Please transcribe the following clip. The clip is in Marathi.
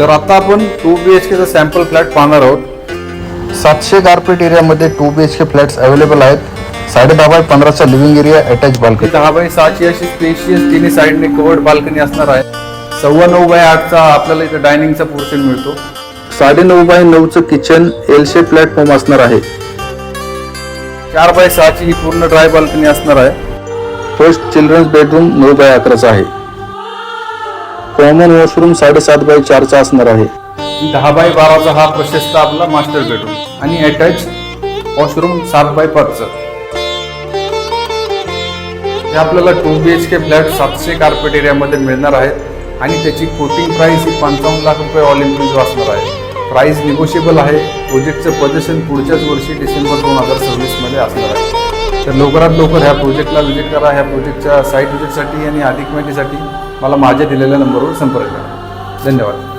तर आता आपण 2 BHK चा सॅम्पल फ्लॅट पाहणार आहोत. 700 गारपीट एरियामध्ये 2 BHK फ्लॅट्स अवेलेबल आहेत. 10.5 बाय 15चा living area, attach balcony. 10 by 6ची अशी स्पेशियस तिन्ही साईडने कवर्ड बाल्कनी असणार आहे. 9.25 बाय 8चा आपल्याला इथे डायनिंगचा पोर्शन मिळतो. 9.5 बाय 9चं किचन एल शेप प्लॅटफॉर्म असणार आहे. 4 बाय 6ची ही पूर्ण ड्राय बाल्कनी असणार आहे. फर्स्ट चिल्ड्रन्स बेडरूम 9 बाय 11चा आहे. कॉमन वॉशरूम 7.5 बाय 4चा असणार आहे. 10 बाय 12चा हा प्रशस्त आपला मास्टर बेडरूम आणि अटॅच वॉशरूम 7 बाय 5चं. हे आपल्याला 2 BHK फ्लॅट 700 कार्पेट एरियामध्ये मिळणार आहेत आणि त्याची कोटिंग प्राइस ही 55 लाख रुपये ऑल इन्क्लुसिव्ह असणार आहे. प्राइस निगोशिएबल आहे. प्रोजेक्टचं पोझिशन पुढच्याच वर्षी डिसेंबर 2026 असणार आहे. तर लवकरात लवकर ह्या प्रोजेक्टला व्हिजिट करा. ह्या प्रोजेक्टच्या साईट व्हिजिटसाठी आणि अधिक माहितीसाठी मला माझ्या दिलेल्या नंबरवर संपर्क करा. धन्यवाद.